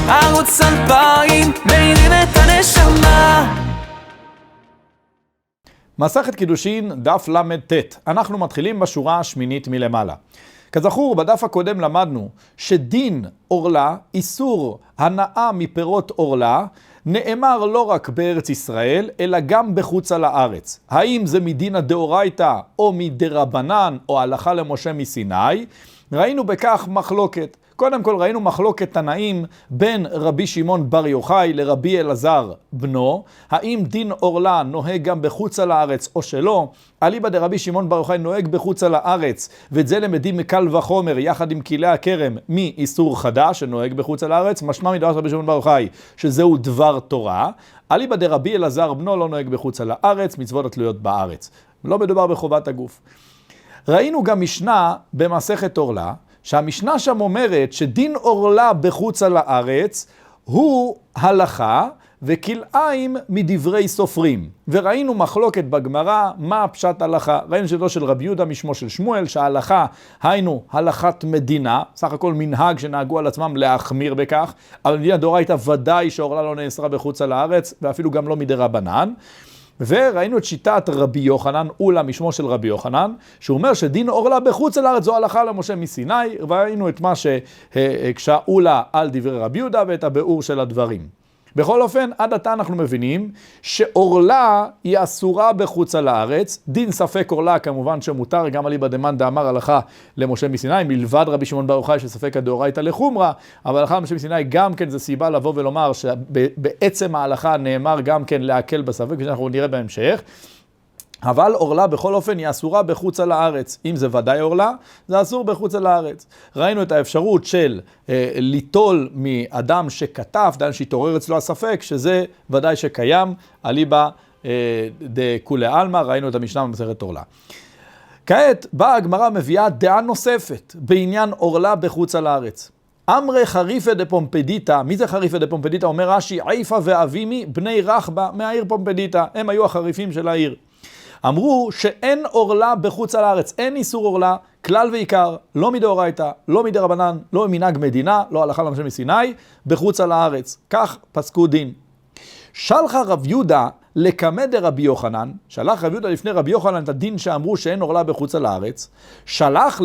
ערוץ 2000 מאירים את הנשמה. מסכת קידושין דף ל"ט. אנחנו מתחילים בשורה השמינית מלמעלה. כזכור, בדף הקודם למדנו שדין עורלה, איסור הנאה מפירות עורלה, נאמר לא רק בארץ ישראל, אלא גם בחוץ על הארץ. האם זה מדינא דאורייתא או מדרבנן או הלכה למשה מסיני? ראינו בכך מחלוקת. קודם כל ראינו מחלוקת תנאים בין רבי שמעון בר יוחאי לרבי אלעזר בנו. האם דין עורלה נוהג גם בחוץ על הארץ או שלא? אליבא דרבי שמעון בר יוחאי נוהג בחוץ על הארץ, ואת זה למדים מקל וחומר יחד עם כלי הכרם מאיסור חדש שנוהג בחוץ על הארץ, משמע מדבר רבי שמעון בר יוחאי שזהו דבר תורה. אליבא דרבי אלעזר בנו לא נוהג בחוץ על הארץ, מצוות התלויות בארץ. לא מדובר בחובת הגוף. ראינו גם משנה במסכת עורלה, שהמשנה שם אומרת שדין עורלה בחוץ על הארץ הוא הלכה וכלאיים מדברי סופרים. וראינו מחלוקת בגמרא מה פשט הלכה. ראינו שזו של רבי יהודה משמו של שמואל, שההלכה היינו הלכת מדינה, סך הכל מנהג שנהגו על עצמם להחמיר בכך, אבל מדינא דאורייתא ודאי שעורלה לא נאסרה בחוץ על הארץ, ואפילו גם לא מדרבנן. וראינו את שיטת רבי יוחנן, אולה משמו של רבי יוחנן, שהוא אומר שדין עורלה בחוץ על הארץ זו הלכה למשה מסיני, וראינו את מה שהקשה אולה על דברי רבי יהודה ואת הביאור של הדברים. בכל אופן, עד עתה אנחנו מבינים שעורלה היא אסורה בחוץ על הארץ. דין ספק עורלה כמובן שמותר, גם אליבא דמאן דאמר הלכה למשה מסיני, מלבד רבי שמעון בר יוחאי שספק הדאורייתא לחומרה, אבל הלכה למשה מסיני גם כן זה סיבה לבוא ולומר שבעצם ההלכה נאמר גם כן להקל בספק, שאנחנו נראה בהמשך. אבל עורלה בכל אופן היא אסורה בחוץ על הארץ. אם זה ודאי עורלה, זה אסור בחוץ על הארץ. ראינו את האפשרות של ליטול מאדם שכתב, דן שהתעורר אצלו הספק, שזה ודאי שקיים, אליבא דכולי עלמא, ראינו את המשנה במסכת עורלה. כעת באה הגמרא מביאה דעה נוספת בעניין עורלה בחוץ על הארץ. אמרי חריפא דפומפדיתא, מי זה חריפא דפומפדיתא? אומר רש"י, עיפא ואבימי בני רחבא מהעיר פומפדיתא, הם היו החריפים של העיר. אמרו שאין עורלה בחוץ על הארץ, אין איסור עורלה, כלל ועיקר, לא מדאורייתא, לא מדרבנן, לא מנהג מדינה, לא הלכה למשה מסיני, בחוץ על הארץ. כך פסקו דין. שלחה רב יהודה לקמא דרבי יוחנן, שלח רב יהודה לפני רבי יוחנן את הדין שאמרו שאין עורלה בחוץ על הארץ, שלח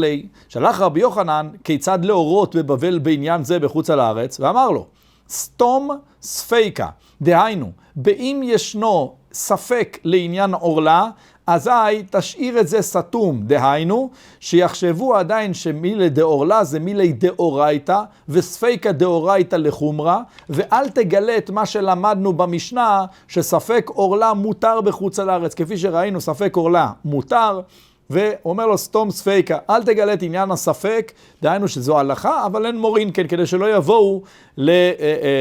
רבי יוחנן כיצד להורות בבבל בעניין זה בחוץ על הארץ, ואמר לו, סתום ספיקה, דהיינו, באם ישנו ספק לעניין עורלה, אזי תשאיר את זה סתום, דהיינו, שיחשבו עדיין שמילי דאורלה זה מילי דאורייתא, וספיקה דאורייתא לחומרה, ואל תגלה את מה שלמדנו במשנה, שספק עורלה מותר בחוץ על הארץ, כפי שראינו ספק עורלה מותר, ואומר לו סתום ספיקה, אל תגלה את עניין הספק, דהיינו שזו הלכה, אבל אין מורין כן, כדי שלא יבואו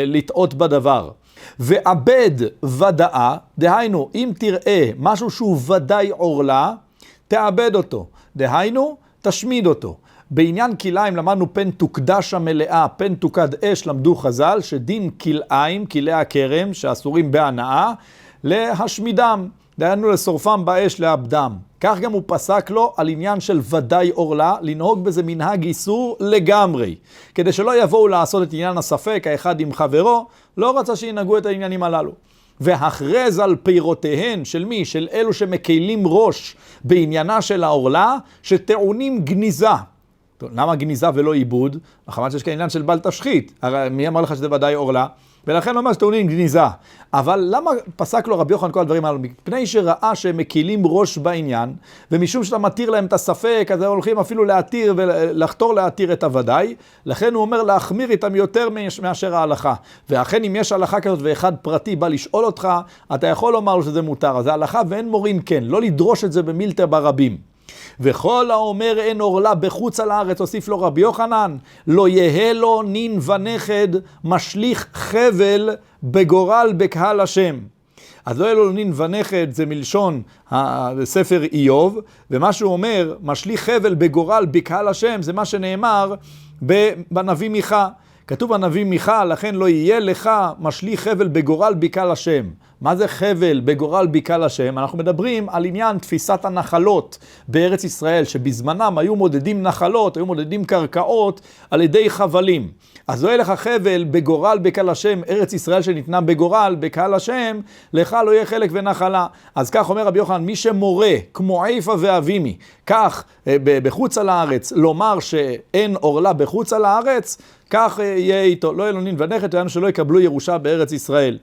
לטעות בדבר. ועבד ודאה, דהיינו, אם תראה משהו שהוא ודאי עורלה, תעבד אותו, דהיינו, תשמיד אותו. בעניין כלאיים למדנו פן תוקדש המלאה, פן תוקד אש, למדו חז"ל, שדין כלאיים, כלי הכרם, שאסורים בהנאה, להשמידם, דהיינו לשורפם באש, לאבדם. כך גם הוא פסק לו על עניין של ודאי עורלה, לנהוג בזה מנהג איסור לגמרי. כדי שלא יבואו לעשות את עניין הספק, האחד עם חברו, לא רצה שינהגו את העניינים הללו. והכרז על פירותיהן של מי? של אלו שמקלים ראש בעניינה של העורלה, שטעונים גניזה. טוב, למה גניזה ולא עיבוד? החמת שיש כאן עניין של בל תשחית. הרי מי אמר לך שזה ודאי עורלה? ולכן לא אומר שטעונים גניזה. אבל למה פסק לו רבי יוחנן כל הדברים האלו? מפני שראה שהם מקילים ראש בעניין, ומשום שאתה מתיר להם את הספק, אז הם הולכים אפילו להתיר ולחתור להתיר את הוודאי, לכן הוא אומר להחמיר איתם יותר מאשר ההלכה. ואכן אם יש הלכה כזאת ואחד פרטי בא לשאול אותך, אתה יכול לומר לו שזה מותר. אז ההלכה ואין מורין כן, לא לדרוש את זה במילתא ברבים. וכל האומר אין עורלה בחוץ על הארץ, הוסיף לו רבי יוחנן, לא יהיה לו נין ונכד משליך חבל בגורל בקהל השם. אז לא יהיה לו נין ונכד, זה מלשון הספר איוב, ומה שהוא אומר, משליך חבל בגורל בקהל השם, זה מה שנאמר בנביא מיכה. כתוב בנביא מיכה, לכן לא יהיה לך משליך חבל בגורל בקהל השם. מה זה חבל בגורל בקהל השם? אנחנו מדברים על עניין תפיסת הנחלות בארץ ישראל, שבזמנם היו מודדים נחלות, היו מודדים קרקעות על ידי חבלים. אז לא יהיה לך חבל בגורל בקהל השם, ארץ ישראל שניתנה בגורל בקהל השם, לך לא יהיה חלק ונחלה. אז כך אומר רבי יוחנן, מי שמורה כמו עיפה ואבימי, כך בחוץ על הארץ, לומר שאין עורלה בחוץ על הארץ, כך יהיה איתו, לא יהיה לו נין ונכד, יענו שלא יקבלו ירושה בארץ ישראל.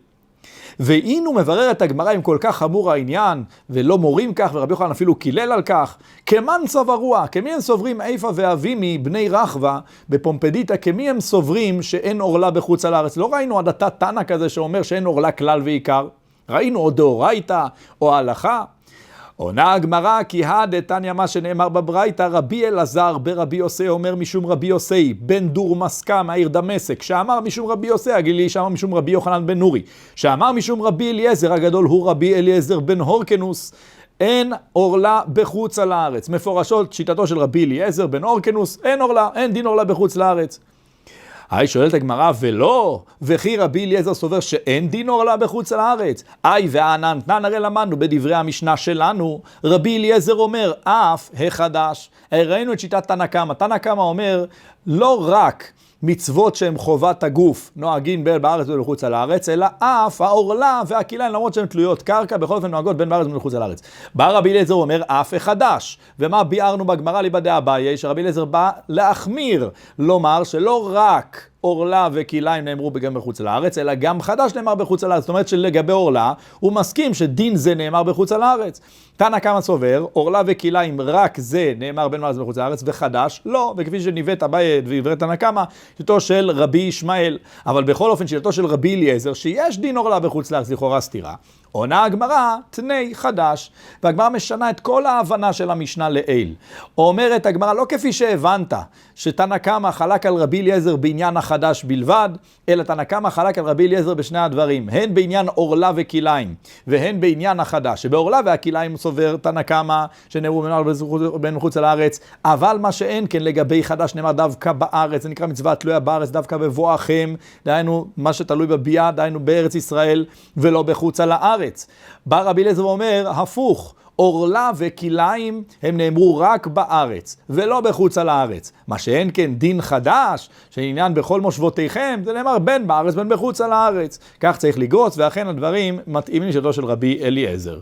והנה מברר את הגמרא אם כל כך חמור העניין, ולא מורים כך, ורבי יוחנן אפילו קילל על כך, כמן סברוע, כמי הם סוברים עיפה ואבימי בני רחבה בפומפדיטה, כמי הם סוברים שאין עורלה בחוץ על הארץ. לא ראינו עד עתה תנא כזה שאומר שאין עורלה כלל ועיקר, ראינו או דאורייתא או הלכה. עונה הגמרא כי דתניא מה שנאמר בברייתא, רבי אלעזר ברבי יוסי אומר משום רבי יוסי בן דור מסקה מהעיר דמשק, שאמר משום רבי יוסי הגילי, שאמר משום רבי יוחנן בן נורי, שאמר משום רבי אליעזר הגדול הוא רבי אליעזר בן הורקנוס, אין עורלה בחוץ על הארץ. מפורשות שיטתו של רבי אליעזר בן הורקנוס, אין עורלה, אין דין עורלה בחוץ לארץ. שואלת הגמרא, ולא, וכי רבי אליעזר סובר שאין דין עורלה בחוץ לארץ. וענן תנן, הרי למדנו בדברי המשנה שלנו, רבי אליעזר אומר, אף החדש. ראינו את שיטת תנא קמא. תנא קמא אומר, לא רק מצוות שהן חובת הגוף נוהגים בארץ ובחוץ על הארץ, אלא אף העורלה והכיליים, למרות שהן תלויות קרקע, בכל אופן נוהגות בין בארץ ובחוץ על הארץ. בא רבי אליעזר אומר אף החדש. ומה ביארנו בגמרא ליבדי אביי, שרבי אליעזר בא להחמיר, לומר שלא רק עורלה וכיליים נאמרו גם בחוץ לארץ, אלא גם חדש נאמר בחוץ לארץ. זאת אומרת שלגבי עורלה, הוא מסכים שדין זה נאמר בחוץ לארץ. תנא קמא סובר, עורלה וכיליים רק זה נאמר בין בארץ ובחוץ לארץ, וחדש לא, וכפי שניווט אביי דברי תנא קמא, שיטתו של רבי ישמעאל. אבל בכל אופן שיטתו של רבי אליעזר, שיש דין עורלה בחוץ לארץ, לכאורה סתירה. עונה הגמרא, תני חדש, והגמרא משנה את כל ההבנה של המשנה לעיל. אומרת הגמרא, לא כפי שהבנת, שתנא קמא חלק על רבי אליעזר בעניין החדש בלבד, אלא תנא קמא חלק על רבי אליעזר בשני הדברים, הן בעניין עורלה וכיליים, והן בעניין החדש, שבעורלה והכיליים סובר תנא קמא, שנאמרו בין מחוץ לארץ, אבל מה שאין כן לגבי חדש נאמר דווקא בארץ, זה נקרא מצווה תלויה בארץ, דווקא בבואכם, דהיינו מה שתלוי בביאה, דהיינו בארץ ישראל, ולא בחוץ לארץ. בא רבי אליעזר ואומר, הפוך, עורלה וכיליים הם נאמרו רק בארץ, ולא בחוץ על הארץ. מה שאין כן דין חדש, שעניין בכל מושבותיכם, זה נאמר בין בארץ בין בחוץ על הארץ. כך צריך לגרוס, ואכן הדברים מתאימים לשיטתו של רבי אליעזר.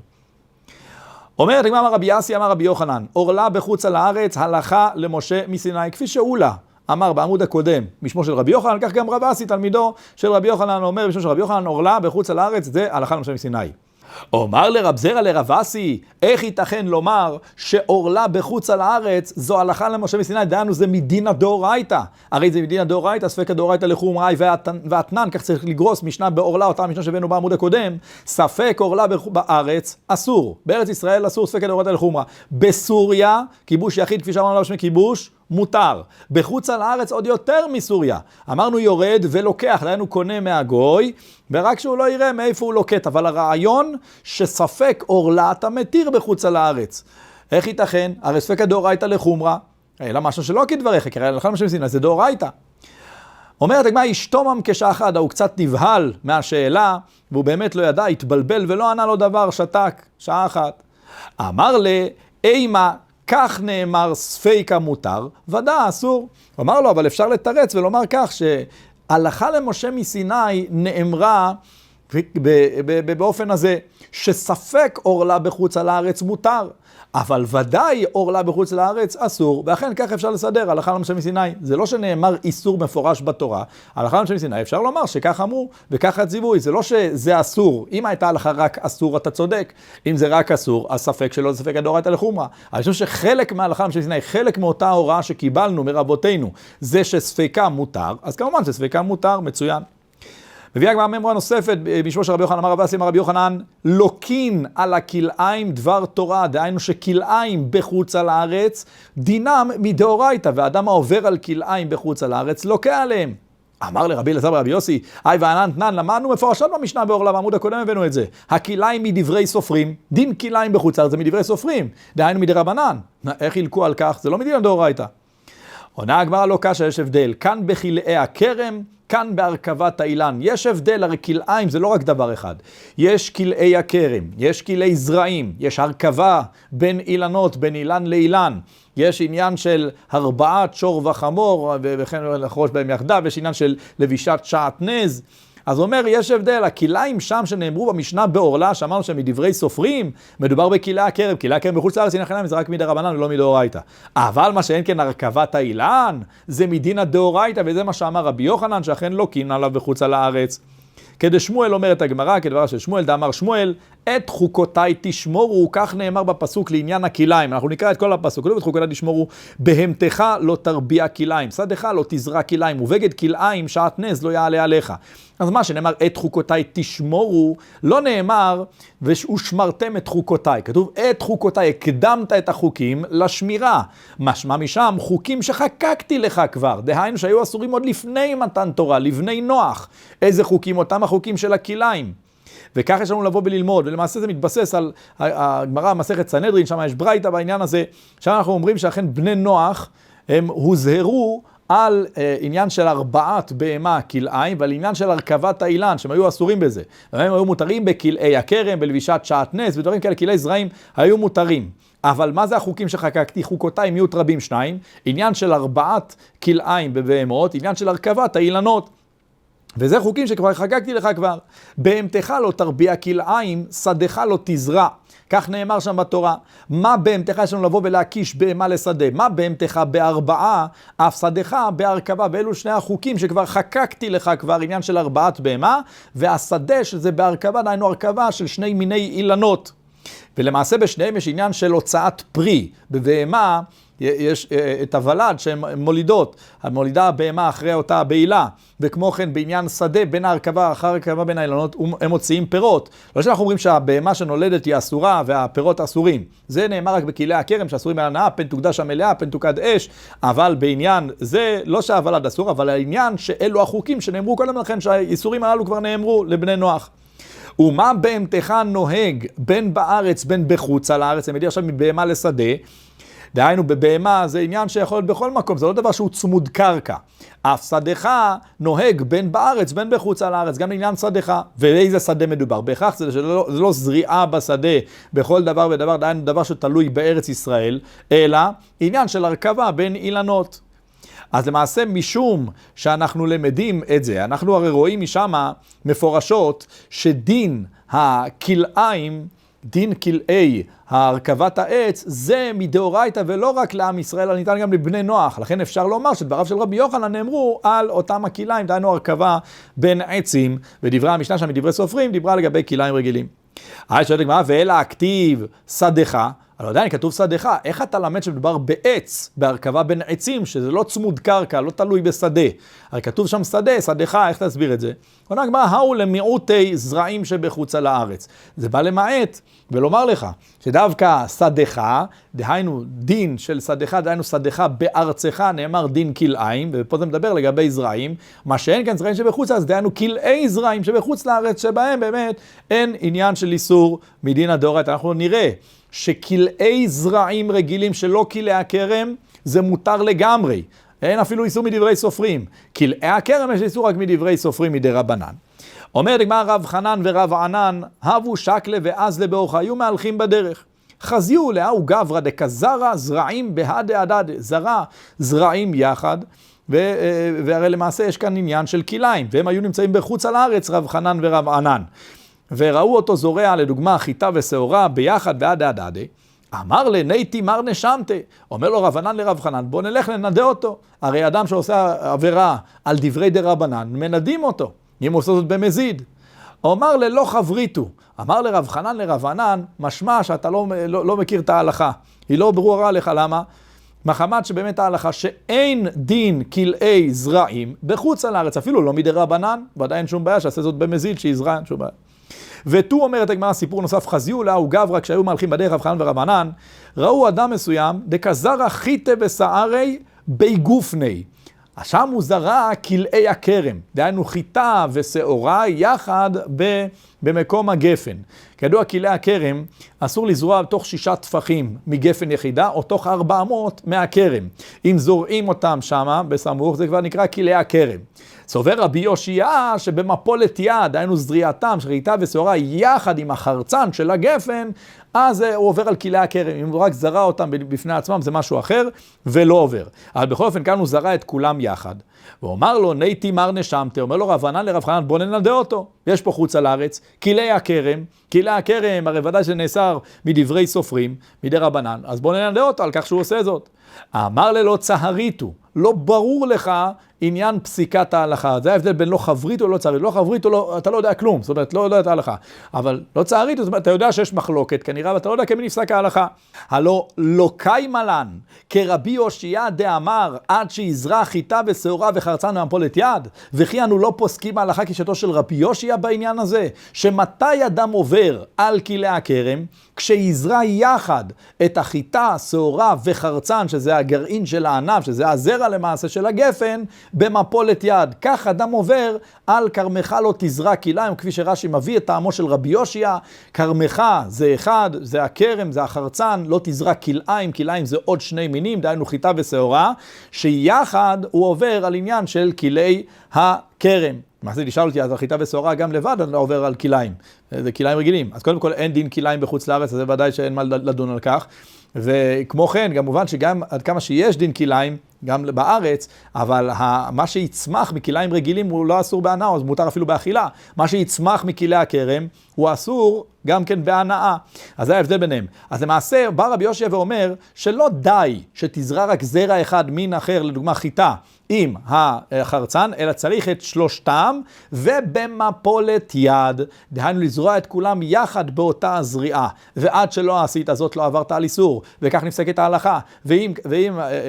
אומרת הגמרא, רבי יאסי אמר רבי יוחנן, עורלה בחוץ על הארץ, הלכה למשה מסיני, כפי שאולה אמר בעמוד הקודם, משמו של רבי יוחנן, כך גם רב אסי, תלמידו של רבי יוחנן, אומר בשמו של רבי יוחנן, עורלה בחוץ על הארץ, זה הלכה למשה מסיני. אומר לרב זרע לרב אסי, איך ייתכן לומר שעורלה בחוץ על הארץ זו הלכה למשה מסיני, דהיינו זה מדינא דאורייתא. הרי זה מדינא דאורייתא, ספקא דאורייתא לחומרא ואתנן, כך צריך לגרוס משנה בעורלה, אותה משנה שהבאנו בעמוד הקודם, ספק עורלה בארץ אסור, בארץ ישראל אסור, ספקא דאורייתא לחומרא. בסוריה, כיבוש יחיד, כפי שאמרנו בשמי כיבוש, מותר. בחוץ על הארץ עוד יותר מסוריה. אמרנו יורד ולוקח, דהיינו קונה מהגוי, ורק שהוא לא יראה מאיפה הוא לוקט. אבל הרעיון שספק עורלה אתה מתיר בחוץ על הארץ. איך ייתכן? הרי ספקא דאורייתא לחומרא, אלא משהו שלא כדבריך, כי הרי הלכה למשה מסיני זה דאורייתא. אומרת הגמרא, ישתומם כשחד, הוא קצת נבהל מהשאלה, והוא באמת לא ידע, התבלבל ולא ענה לו דבר, שתק, שעה אחת. אמר אימה, כך נאמר ספיקה מותר, ודא אסור. אמר לו, אבל אפשר לתרץ ולומר כך, שהלכה למשה מסיני נאמרה באופן הזה, שספק עורלה בחוץ על הארץ מותר, אבל ודאי עורלה בחוץ לארץ אסור, ואכן כך אפשר לסדר, הלכה למשה מסיני. זה לא שנאמר איסור מפורש בתורה, הלכה למשה מסיני אפשר לומר שכך אמרו, וכך הציווי, זה לא שזה אסור. אם הייתה הלכה רק אסור, אתה צודק. אם זה רק אסור, אז ספק שלא זה ספק הדאורייתא לחומרא. אני חושב שחלק מההלכה למשה מסיני, חלק מאותה הוראה שקיבלנו מרבותינו, זה שספקה מותר, אז כמובן שספקה מותר, מצוין. מביא הגמרא מימרה נוספת, בשמו של רבי יוחנן, אמר רב אסי אמר רבי יוחנן, לוקין על הכלאיים דבר תורה, דהיינו שכלאיים בחוץ על הארץ, דינם מדאורייתא, ואדם העובר על כלאיים בחוץ על הארץ, לוקה עליהם. אמר לרבי אלעזר ברבי יוסי, וענן תנן, למדנו מפורשות במשנה בעורלה, בעמוד הקודם הבאנו את זה. הכלאיים מדברי סופרים, דין כלאיים בחוץ לארץ זה מדברי סופרים, דהיינו מדרבנן. איך ילקו על כך? זה לא מדין דאורייתא. עונה הגמרא לא קשה, יש הבדל. כאן בכלאי הכרם, כאן בהרכבת האילן. יש הבדל, הרי כלאיים זה לא רק דבר אחד. יש כלאי הכרם, יש כלאי זרעים, יש הרכבה בין אילנות, בין אילן לאילן. יש עניין של הרבעת שור וחמור, וכן לחרוש בהם יחדיו, יש עניין של לבישת שעטנז. אז הוא אומר, יש הבדל, הכיליים שם שנאמרו במשנה בעורלה, שאמרנו שמדברי סופרים, מדובר בכילאי הכרם. כילאי הכרם בחוץ לארץ, הנה חינם, זה רק מדרבנן ולא מדאורייתא. אבל מה שאין כן הרכבת האילן, זה מדין הדאורייתא, וזה מה שאמר רבי יוחנן, שאכן לא קין עליו בחוץ לארץ. כדשמואל אומרת הגמרא, כדברה של שמואל, דאמר שמואל, את חוקותיי תשמורו, כך נאמר בפסוק לעניין הכיליים. אנחנו נקרא את כל הפסוק, לא את חוקותיי תשמורו, בהמתך לא תרביע כיליים, שדך לא תזרע כיליים, ובגד כיליים שעטנז לא יעלה עליך. אז מה שנאמר, את חוקותיי תשמורו, לא נאמר, ושמרתם את חוקותיי. כתוב, את חוקותיי, הקדמת את החוקים לשמירה. משמע משם, חוקים שחקקתי לך כבר. דהיינו שהיו אסורים עוד לפני מתן תורה, לבני נוח. איזה חוקים? אותם החוקים של הכיליים. וכך יש לנו לבוא וללמוד, ולמעשה זה מתבסס על הגמרא, מסכת סנהדרין, שם יש ברייתא בעניין הזה, שם אנחנו אומרים שאכן בני נוח, הם הוזהרו על עניין של הרבעת בהמה כלאיים, ועל עניין של הרכבת האילן, שהם היו אסורים בזה. והם היו מותרים בכלאי הכרם, בלבישת שעטנז, ודברים כאלה, כלאי זרעים, היו מותרים. אבל מה זה החוקים שחקקתי? חוקותיי מיעוט רבים שניים, עניין של הרבעת כלאיים בבהמות, עניין של הרכבת האילנות. וזה חוקים שכבר חגגתי לך כבר. בהמתך לא תרביע כלאיים, שדך לא תזרע. כך נאמר שם בתורה. מה בהמתך יש לנו לבוא ולהקיש בהמה לשדה? מה בהמתך בארבעה, אף שדך בהרכבה? ואלו שני החוקים שכבר חקקתי לך כבר, עניין של ארבעת בהמה, והשדה שזה בהרכבה, דהיינו הרכבה של שני מיני אילנות. ולמעשה בשניהם יש עניין של הוצאת פרי. בבהמה יש את הוולד שהן מולידות, המולידה הבהמה אחרי אותה הבעילה, וכמו כן בעניין שדה בין ההרכבה, אחר הרכבה בין האילנות, הם מוציאים פירות. לא שאנחנו אומרים שהבהמה שנולדת היא אסורה והפירות אסורים. זה נאמר רק בכלאי הכרם שאסורים על הנאה, פן תוקדש המלאה, פן תוקד אש, אבל בעניין זה לא שהוולד אסור, אבל העניין שאלו החוקים שנאמרו קודם לכן, שהאיסורים הללו כבר נאמרו לבני נוח. ומה בהמתך נוהג בין בארץ בין בחוץ על הארץ, אני מדיע עכשיו מבהמה לשדה, דהיינו בבהמה זה עניין שיכול להיות בכל מקום, זה לא דבר שהוא צמוד קרקע. אף שדך נוהג בין בארץ בין בחוץ על הארץ, גם לעניין שדך. ואיזה שדה מדובר? בהכרח זה לא זריעה בשדה בכל דבר ודבר, דהיינו דבר שתלוי בארץ ישראל, אלא עניין של הרכבה בין אילנות. אז למעשה משום שאנחנו למדים את זה, אנחנו הרי רואים משם מפורשות שדין הכלאיים, דין כלאי הרכבת העץ, זה מדאורייתא ולא רק לעם ישראל, אלא ניתן גם לבני נוח. לכן אפשר לומר שדבריו של רבי יוחנן נאמרו על אותם הכלאיים, דהיינו הרכבה בין עצים, ודברי המשנה שם מדברי סופרים, דיברה לגבי כלאיים רגילים. שואלת הגמרא, ואלא הכתיב שדך, אבל עדיין כתוב שדך, איך אתה למד שמדובר בעץ, בהרכבה בין עצים, שזה לא צמוד קרקע, לא תלוי בשדה. הרי כתוב שם שדה, שדך, איך תסביר את זה? עונה הגמרא, האו למיעוטי זרעים שבחוץ על הארץ. זה בא למעט ולומר לך, שדווקא שדך, דהיינו דין של שדך, דהיינו שדך בארצך, נאמר דין כלאיים, ופה זה מדבר לגבי זרעים, מה שאין כן זרעים שבחוץ, אז דהיינו כלאי זרעים שבחוץ לארץ, שבהם באמת אין עניין של איסור מדין הדאורייתא. אנחנו נראה שכלאי זרעים רגילים שלא כלאי הכרם, זה מותר לגמרי. אין אפילו איסור מדברי סופרים. כלאי הכרם יש איסור רק מדברי סופרים מדרבנן. אומר דגמר רב חנן ורב ענן, הבו שקלה ואזלה באורחה, היו מהלכים בדרך. חזיו לאהו גברא דקזרע זרעים בהדה הדדה, זרע זרעים יחד, והרי למעשה יש כאן עניין של כלאיים, והם היו נמצאים בחוץ על הארץ, רב חנן ורב ענן. וראו אותו זורע לדוגמה חיטה ושעורה ביחד בהדה הדדה, אמר לניתי מר נשמתה, אומר לו רב ענן לרב חנן, בוא נלך לנדה אותו. הרי אדם שעושה עבירה על דברי דרבנן, מנדים אותו, אם הוא עושה זאת במזיד. אומר ללא חבריתו, אמר לרב חנן לרב ענן, משמע שאתה לא מכיר את ההלכה, היא לא ברורה לך, למה? מחמת שבאמת ההלכה שאין דין כלאי זרעים בחוץ על הארץ, אפילו לא מדרבנן, ודאי אין שום בעיה שעשה זאת במזיד, שיזרע, אין שום בעיה. ותו אומרת הגמרא סיפור נוסף, חזיו לאהו גברא, כשהיו מהלכים בדרך רב חנן ורב ענן, ראו אדם מסוים, דקזרע חיטה ושערי בי גופני. שם הוא זרע כלאי הכרם, דהיינו חיטה ושעורה יחד במקום הגפן. כידוע כלאי הכרם אסור לזרוע תוך 6 טפחים מגפן יחידה, או תוך 400 מהכרם. אם זורעים אותם שמה בסמוך, זה כבר נקרא כלאי הכרם. סובר רבי יושיע שבמפולת יד, דהיינו זריעתם של חיטה ושעורה יחד עם החרצן של הגפן, אז הוא עובר על כלאי הכרם. אם הוא רק זרע אותם בפני עצמם, זה משהו אחר, ולא עובר. אבל בכל אופן, כאן הוא זרע את כולם יחד. הוא אומר לו, ניתי מר נשמתי, אומר לו רב ענן לרב חנן, בוא ננדה אותו. יש פה חוץ על הארץ, כלאי הכרם, הרי ודאי שנאסר מדברי סופרים, מדי רבנן, אז בוא ננדה אותו על כך שהוא עושה זאת. אמר לו צהריתו, לא ברור לך עניין פסיקת ההלכה. זה ההבדל בין לא חברית או לא צהרית. לא חברית או לא, אתה לא יודע כלום, זאת אומרת, לא יודע את ההלכה. אבל לא צהרית, זאת אומרת, אתה יודע שיש מחלוקת, כנראה, ואתה לא יודע כמי נפסק ההלכה. הלא לא קאי מלן, כרבי הושעיה דאמר, עד שיזרע חיטה ושעורה וחרצן מהמפולת יד, וכי אנו לא פוסקים ההלכה כשיטתו של רבי הושעיה בעניין הזה, שמתי אדם עובר על כלאי הכרם, כשיזרע יחד את החיטה, שעורה וחרצן, שזה הגרעין של הענב, שזה הזרע למעשה של הגפן, במפולת יד. כך אדם עובר על כרמך לא תזרע כלאיים, כפי שרש"י מביא את טעמו של רבי הושעיה, כרמך זה אחד, זה הכרם, זה החרצן, לא תזרע כלאיים, כלאיים זה עוד שני מינים, דהיינו חיטה ושעורה, שיחד הוא עובר על עניין של כלאי הכרם. מה זה תשאל אותי, אז החיטה ושעורה גם לבד אני לא עובר על כלאיים, זה כלאיים רגילים. אז קודם כל אין דין כלאיים בחוץ לארץ, אז זה ודאי שאין מה לדון על כך. וכמו כן, גם מובן שגם עד כמה שיש דין כלאיים, גם בארץ, אבל מה שיצמח מכלאיים רגילים הוא לא אסור בהנאה, אז מותר אפילו באכילה. מה שיצמח מכלאי הכרם הוא אסור גם כן בהנאה. אז זה ההבדל ביניהם. אז למעשה בא רבי הושעיה ואומר שלא די שתזרע רק זרע אחד מין אחר, לדוגמה חיטה, עם החרצן, אלא צריך את שלושתם ובמפולת יד, דהיינו לזרוע את כולם יחד באותה הזריעה, ועד שלא עשית זאת לא עברת על איסור, וכך נפסקת ההלכה. ואם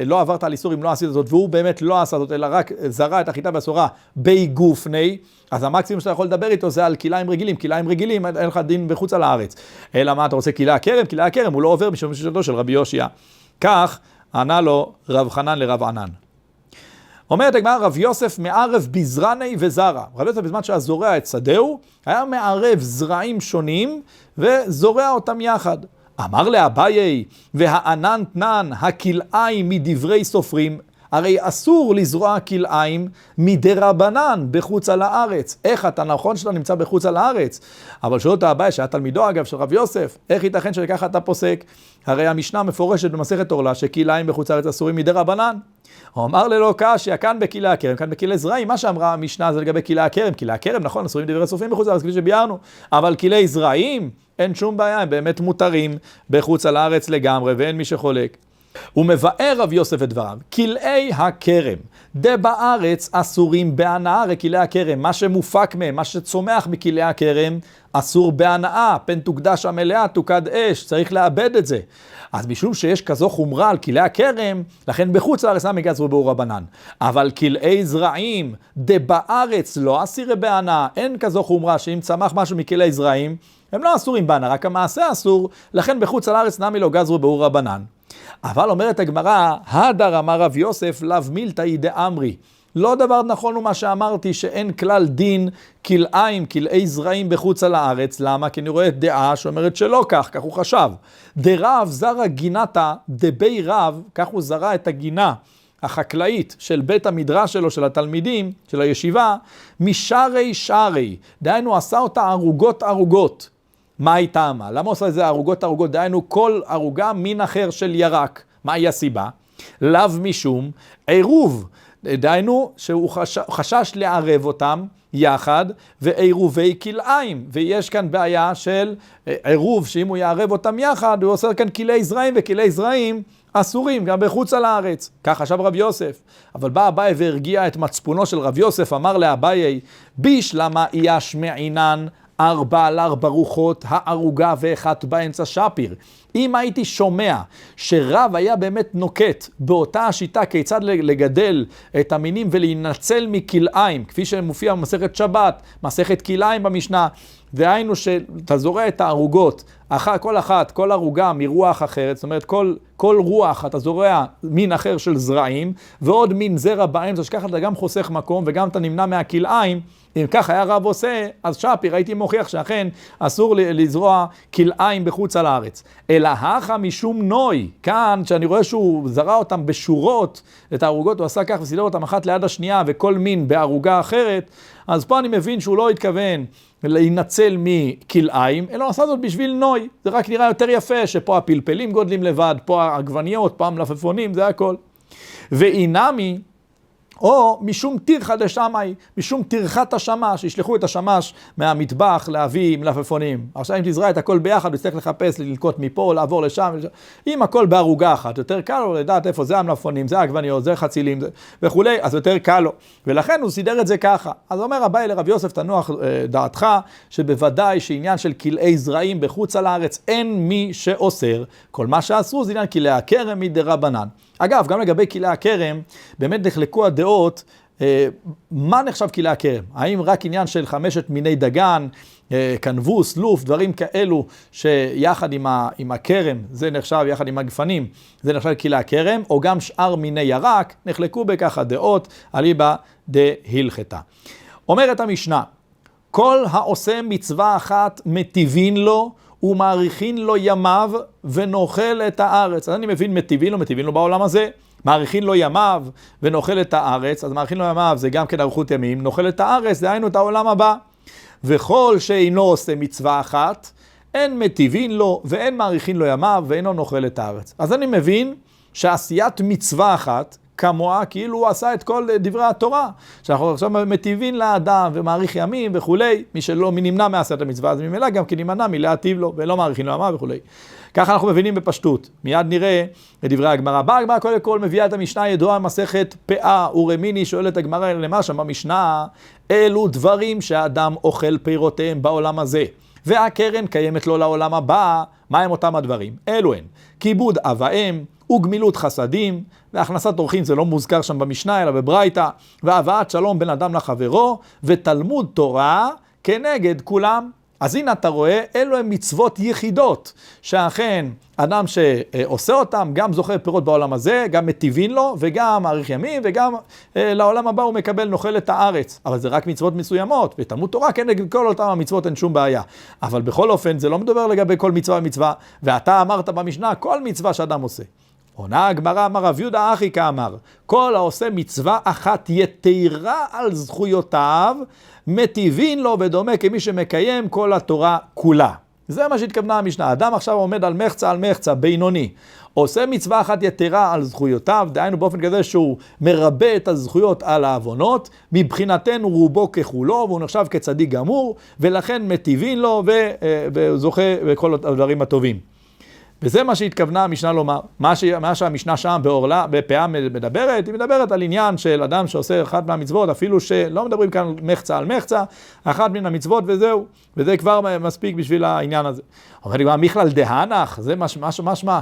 לא עברת על איסור, אם לא עשית זאת, והוא באמת לא עשה זאת, אלא רק זרע את החיטה והשעורה בי גופני, אז המקסימום שאתה יכול לדבר איתו זה על כלאיים רגילים. כלאיים רגילים, אין לך דין בחוץ על הארץ. אלא מה אתה רוצה? כלאי הכרם? כלאי הכרם הוא לא עובר משום שיטתו של רבי הושעיה. כך ענה לו רב חנן לרב ענן. אומרת הגמרא, רב יוסף מערב בזרני וזרע. רב יוסף בזמן שהיה זורע את שדהו, היה מערב זרעים שונים וזורע אותם יחד. אמר לאביי, והענן תנן הכלאיים מדברי סופרים, הרי אסור לזרוע כלאיים מדרבנן בחוץ על הארץ. איך אתה נכון שאתה נמצא בחוץ על הארץ? אבל שואל אותה אביי, שהיה תלמידו אגב של רב יוסף, איך ייתכן שככה אתה פוסק? הרי המשנה מפורשת במסכת עורלה שכלאיים בחוץ לארץ אסורים מדרבנן. הוא אמר ללא קשיא, כאן בכלאי הכרם, כאן בכלאי זרעים, מה שאמרה המשנה זה לגבי כלאי הכרם. כלאי הכרם, נכון, אסורים דברי סופרים בחוץ לארץ, כפי שביארנו, אבל כלאי זרעים, אין שום בעיה, הם באמת מותרים בחוץ על הארץ לגמרי, ואין מי שחולק. הוא מבאר רב יוסף את דבריו, כלאי הכרם, בארץ אסורים בהנאה, הרי כלאי הכרם, מה שמופק מהם, מה שצומח מכלאי הכרם, אסור בהנאה, פן תוקדש המלאה, תוקד אש, צריך לאבד את זה. אז משום שיש כזו חומרה על כלאי הכרם, לכן בחוץ לארץ נמי גזרו באור רבנן. אבל כלאי זרעים, בארץ לא אסירי בהנאה, אין כזו חומרה שאם צמח משהו מכלאי זרעים, הם לא אסורים בהנאה, רק המעשה אסור, לכן בחוץ לארץ נמי לא גזרו באור רבנן. אבל אומרת הגמרא, הדר אמר רב יוסף, לאו מילתאי דאמרי. לא דבר נכון הוא מה שאמרתי, שאין כלל דין כלאיים, כלאי זרעים בחוץ על הארץ. למה? כי אני רואה דעה שאומרת שלא כך, כך הוא חשב. דרב זרע גינתה, דבי רב, כך הוא זרע את הגינה החקלאית של בית המדרש שלו, של התלמידים, של הישיבה, משערי שערי. דהיינו, עשה אותה ערוגות ערוגות. מה הייתה מה? למה עושה את זה ערוגות ערוגות? דהיינו כל ערוגה מין אחר של ירק. מהי הסיבה? לאו משום עירוב. דהיינו שהוא חשש לערב אותם יחד ועירובי כלאיים. ויש כאן בעיה של עירוב, שאם הוא יערב אותם יחד, הוא עושה כאן כלאי זרעים, וכלאי זרעים אסורים גם בחוץ על הארץ. כך חשב רב יוסף. אבל בא אביי והרגיע את מצפונו של רב יוסף, אמר לאביי, בישלמה איש מעינן 4 על 4 רוחות, הערוגה ואחת באמצע שפיר. אם הייתי שומע שרב היה באמת נוקט באותה השיטה כיצד לגדל את המינים ולהינצל מכלאיים, כפי שמופיע במסכת שבת, מסכת כלאיים במשנה, דהיינו שאתה זורע את הערוגות, כל ערוגה מרוח אחרת, זאת אומרת כל רוח אתה זורע מין אחר של זרעים, ועוד מין זרע באמצע, שככה אתה גם חוסך מקום וגם אתה נמנע מהכלאיים. אם כך היה רב עושה, אז שפיר הייתי מוכיח שאכן אסור לזרוע כלאיים בחוץ על הארץ. אלא להכה משום נוי. כאן, כשאני רואה שהוא זרע אותם בשורות, את הערוגות הוא עשה כך וסידר אותם אחת ליד השנייה, וכל מין בערוגה אחרת, אז פה אני מבין שהוא לא התכוון להינצל מכלאיים, אלא עשה זאת בשביל נוי. זה רק נראה יותר יפה, שפה הפלפלים גודלים לבד, פה העגבניות, פה המלפפונים, זה הכל. ואינמי, או משום תירחא דשמאי, משום טרחת השמש, ישלחו את השמש מהמטבח להביא מלפפונים. עכשיו אם תזרע את הכל ביחד, הוא צריך לחפש, ללקוט מפה, לעבור לשם. אם הכל בערוגה אחת, יותר קל לו לדעת איפה זה המלפפונים, זה העגבניות, זה חצילים וכולי, אז יותר קל לו. ולכן הוא סידר את זה ככה. אז אומר אביי לרב יוסף, תנוח דעתך, שבוודאי שעניין של כלאי זרעים בחוץ על הארץ, אין מי שאוסר. כל מה שעשו זה עניין כלאי הכרם מדרבנן. אגב, גם לגבי כלאי הכרם, באמת נחלקו הדעות, מה נחשב כלאי הכרם? האם רק עניין של 5 מיני דגן, כנבוס, לוף, דברים כאלו, שיחד עם הכרם, זה נחשב יחד עם הגפנים, זה נחשב כלאי הכרם, או גם שאר מיני ירק, נחלקו בכך הדעות, אליבא דהלכתא. אומרת המשנה, כל העושה מצווה אחת מטיבין לו, ומאריכין לו ימיו ונאכל את הארץ. אז אני מבין מטיבין לו בעולם הזה. מאריכין לו ימיו ונאכל את הארץ. אז מאריכין לו ימיו זה גם כן אריכות ימים. נאכל את הארץ, דהיינו את העולם הבא. וכל שאינו עושה מצווה אחת, אין מטיבין לו ואין מאריכין לו ימיו ואינו נאכל את הארץ. אז אני מבין שעשיית מצווה אחת, כמוה, כאילו הוא עשה את כל דברי התורה. שאנחנו עכשיו מטיבין לאדם ומאריך ימים וכולי, מי שלא נמנע מעשיית המצווה, אז ממילא גם כי נמנע מלהטיב לו ולא מאריכין לו ימיו וכולי. ככה אנחנו מבינים בפשטות. מיד נראה את דברי הגמרא. באה הגמרא קודם כל מביאה את המשנה הידועה מסכת פאה ורמיני, שואלת הגמרא למה שם במשנה, אלו דברים שהאדם אוכל פירותיהם בעולם הזה, והקרן קיימת לו לעולם הבא. מה הם אותם הדברים? אלו הן כיבוד אב ואם, וגמילות חסדים, והכנסת אורחים זה לא מוזכר שם במשנה אלא בברייתא, והבאת שלום בין אדם לחברו, ותלמוד תורה כנגד כולם. אז הנה אתה רואה, אלו הם מצוות יחידות, שאכן אדם שעושה אותם גם זוכה פירות בעולם הזה, גם מטיבין לו, וגם מאריך ימים, וגם לעולם הבא הוא מקבל נאכל את הארץ. אבל זה רק מצוות מסוימות, ותלמוד תורה כנגד כל אותם המצוות אין שום בעיה. אבל בכל אופן זה לא מדבר לגבי כל מצווה ומצווה, ואתה אמרת במשנה כל מצווה שאדם עושה. עונה הגמרא, אמר רב יהודה אחי כאמר, כל העושה מצווה אחת יתרה על זכויותיו, מטיבין לו ודומה כמי שמקיים כל התורה כולה. זה מה שהתכוונה המשנה. אדם עכשיו עומד על מחצה בינוני, עושה מצווה אחת יתרה על זכויותיו, דהיינו באופן כזה שהוא מרבה את הזכויות על העוונות, מבחינתנו רובו ככולו, והוא נחשב כצדיק גמור, ולכן מטיבין לו וזוכה בכל הדברים הטובים. וזה מה שהתכוונה המשנה לומר. מה שהמשנה שם באורלה, בפאה מדברת, היא מדברת על עניין של אדם שעושה אחת מהמצוות, אפילו שלא מדברים כאן מחצה על מחצה, אחת מן המצוות וזהו, וזה כבר מספיק בשביל העניין הזה. אומרת לי, מיכלל דהנך, זה משמע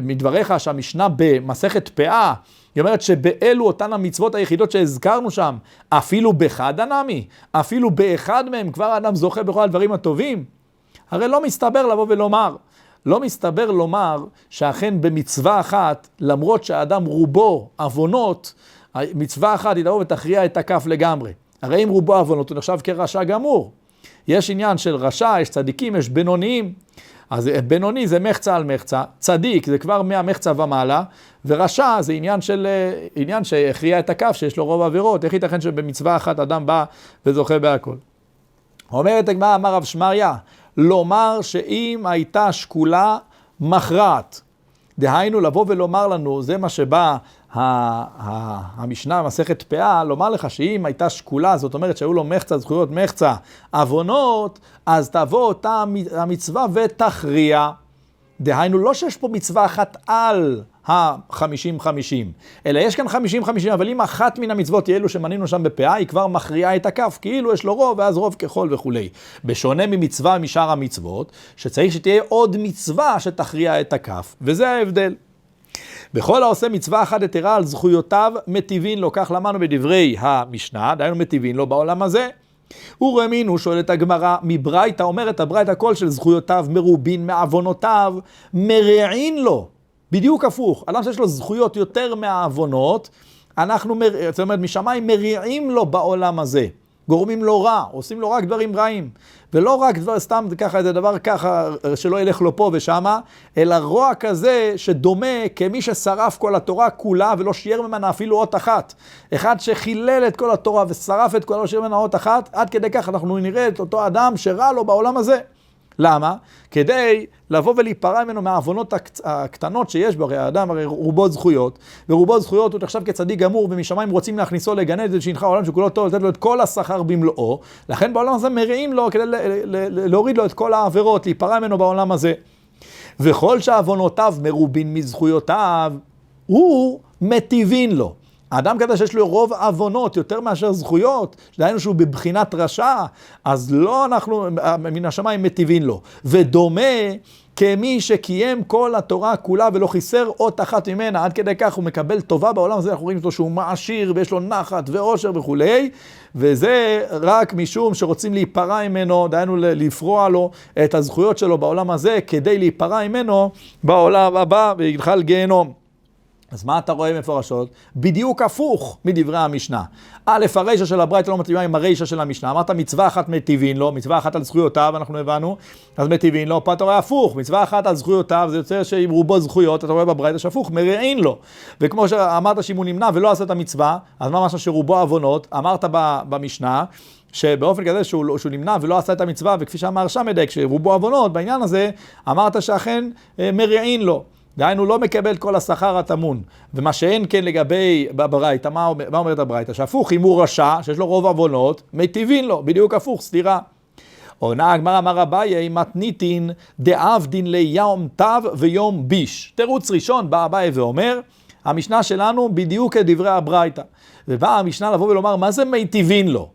מדבריך שהמשנה במסכת פאה, היא אומרת שבאלו אותן המצוות היחידות שהזכרנו שם, אפילו בחד הנמי, אפילו באחד מהם כבר אדם זוכה בכל הדברים הטובים. הרי לא מסתבר לבוא ולומר, לא מסתבר לומר שאכן במצווה אחת, למרות שהאדם רובו עוונות, מצווה אחת היא תבוא ותכריע את הכף לגמרי. הרי אם רובו עוונות הוא נחשב כרשע גמור. יש עניין של רשע, יש צדיקים, יש בינוניים. אז בינוני זה מחצה על מחצה, צדיק זה כבר מהמחצה ומעלה, ורשע זה עניין שהכריע את הכף שיש לו רוב עבירות. איך ייתכן שבמצווה אחת אדם בא וזוכה בהכל? אומרת הגמרא, אמר רב שמריה, לומר שאם הייתה שקולה מכרעת, דהיינו לבוא ולומר לנו, זה מה שבא המשנה מסכת פאה, לומר לך שאם הייתה שקולה, זאת אומרת שהיו לו מחצה זכויות, מחצה עוונות, אז תבוא אותה המצווה ותכריע. דהיינו לא שיש פה מצווה אחת על ה-50-50, אלא יש כאן 50-50, אבל אם אחת מן המצוות היא אלו שמנינו שם בפאה, היא כבר מכריעה את הכף, כאילו יש לו רוב, ואז רוב ככל וכולי. בשונה ממצווה משאר המצוות, שצריך שתהיה עוד מצווה שתכריע את הכף, וזה ההבדל. בכל העושה מצווה אחת יתרה על זכויותיו, מטיבין לו, כך למדנו בדברי המשנה, דהיינו מטיבין לו בעולם הזה. ורמינו, שואלת הגמרא, מברייתא, אומרת הברייתא, כל של זכויותיו מרובין מעוונותיו, מרעין לו. בדיוק הפוך, אדם שיש לו זכויות יותר מהעוונות, זאת אומרת, משמיים מריעים לו בעולם הזה. גורמים לו רע, עושים לו רק דברים רעים. ולא רק סתם ככה, איזה דבר ככה שלא ילך לו פה ושמה, אלא רוע כזה שדומה כמי ששרף כל התורה כולה ולא שיער ממנה אפילו אות אחת. אחד שחילל את כל התורה ושרף את כל לא שיער ממנה אות אחת, עד כדי כך אנחנו נראה את אותו אדם שרע לו בעולם הזה. למה? כדי לבוא ולהיפרע ממנו מהעוונות הקטנות שיש בו. הרי האדם הרי רובו זכויות, ורובו זכויות הוא תחשב כצדיק גמור, ומשמיים רוצים להכניסו לגן עדן שינחה העולם שכולו טוב, לתת לו את כל השכר במלואו, לכן בעולם הזה מרעים לו כדי להוריד לו את כל העבירות, להיפרע ממנו בעולם הזה. וכל שעוונותיו מרובין מזכויותיו, הוא מטיבין לו. האדם כזה שיש לו רוב עוונות יותר מאשר זכויות, שדיינו שהוא בבחינת רשע, אז לא אנחנו מן השמיים מטיבין לו. ודומה כמי שקיים כל התורה כולה ולא חיסר אות אחת ממנה, עד כדי כך הוא מקבל טובה בעולם הזה, אנחנו רואים אותו שהוא מעשיר ויש לו נחת ואושר וכו'. וזה רק משום שרוצים להיפרע ממנו, דיינו לפרוע לו את הזכויות שלו בעולם הזה, כדי להיפרע ממנו בעולם הבא ויגחל גיהנום. אז מה אתה רואה מפורשות? בדיוק הפוך מדברי המשנה. א', הרישה של הברייתא לא מתאימה עם הרישה של המשנה. אמרת מצווה אחת מטיבין לו, מצווה אחת על זכויותיו, אנחנו הבנו, אז מטיבין לו. פה אתה רואה הפוך, מצווה אחת על זכויותיו, זה יוצא שעם רובו זכויות, אתה רואה בברייתא שהפוך, מרעין לו. וכמו שאמרת שאם הוא נמנע ולא עשה את המצווה, אז מה משהו שרובו עוונות? אמרת במשנה, שבאופן כזה שהוא נמנע ולא עשה את המצווה, וכפי שאמר שם מדייק, שרובו עוונות, בעניין הזה אמרת שאכן מרעין לו. דהיינו לא מקבל כל השכר התמון, ומה שאין כן לגבי בברייתא, מה אומרת הברייתא? שהפוך, אם הוא רשע, שיש לו רוב עוונות, מטיבין לו, בדיוק הפוך, סתירה. עונה הגמרא אמר אביי מתניתין דעבדין ליום תו ויום ביש. תירוץ ראשון בא אביי ואומר, המשנה שלנו בדיוק כדברי הברייתא. ובאה המשנה לבוא ולומר, מה זה מיטיבין לו?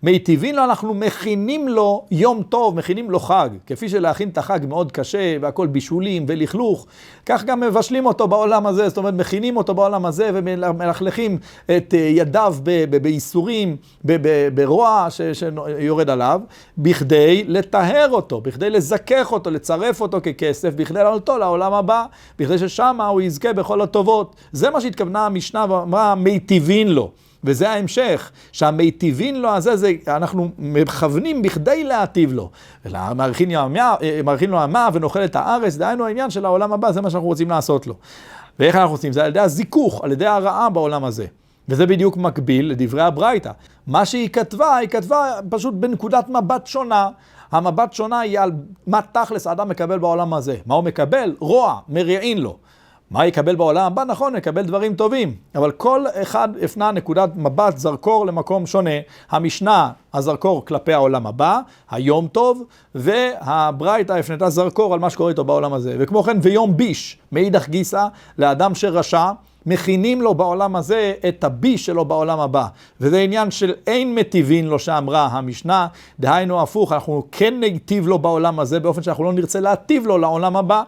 מיטיבין לו, אנחנו מכינים לו יום טוב, מכינים לו חג. כפי שלהכין את החג מאוד קשה, והכל בישולים ולכלוך, כך גם מבשלים אותו בעולם הזה, זאת אומרת, מכינים אותו בעולם הזה, ומלכלכים את ידיו בייסורים, ברוע שיורד עליו, בכדי לטהר אותו, בכדי לזכך אותו, לצרף אותו ככסף, בכדי לעלותו לעולם הבא, בכדי ששם הוא יזכה בכל הטובות. זה מה שהתכוונה המשנה ואמרה, מיטיבין לו. וזה ההמשך, שהמיטיבין לו הזה, אנחנו מכוונים בכדי להטיב לו. מרחין לו עמה ונאכל את הארץ, דהיינו העניין של העולם הבא, זה מה שאנחנו רוצים לעשות לו. ואיך אנחנו עושים? זה על ידי הזיכוך, על ידי הרעה בעולם הזה. וזה בדיוק מקביל לדברי הברייתא. מה שהיא כתבה, היא כתבה פשוט בנקודת מבט שונה. המבט שונה היא על מה תכלס האדם מקבל בעולם הזה. מה הוא מקבל? רוע, מרעין לו. מה יקבל בעולם הבא? נכון, יקבל דברים טובים. אבל כל אחד הפנה נקודת מבט זרקור למקום שונה. המשנה, הזרקור כלפי העולם הבא, היום טוב, והברייתא הפנתה זרקור על מה שקורה איתו בעולם הזה. וכמו כן, ויום ביש, מאידך גיסא, לאדם שרשע, מכינים לו בעולם הזה את הביש שלו בעולם הבא. וזה עניין של אין מטיבין לו שאמרה המשנה, דהיינו הפוך, אנחנו כן ניטיב לו בעולם הזה, באופן שאנחנו לא נרצה להטיב לו לעולם הבא.